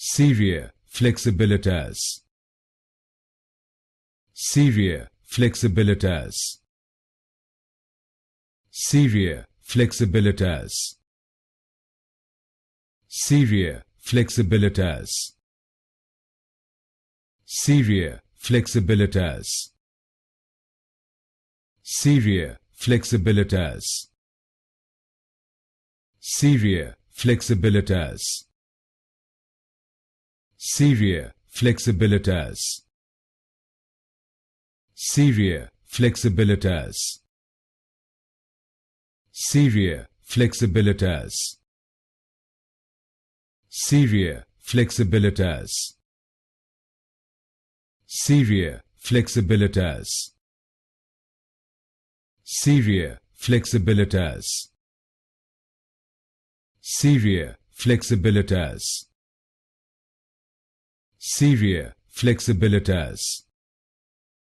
Cerea Flexibilitas. Cerea Flexibilitas. Cerea Flexibilitas. Cerea Flexibilitas. Cerea Flexibilitas. Cerea Flexibilitas. Cerea Flexibilitas. Cerea Flexibilitas. Cerea Flexibilitas. Cerea Flexibilitas. Cerea Flexibilitas. Cerea Flexibilitas. Cerea Flexibilitas. Cerea Flexibilitas. Cerea Flexibilitas.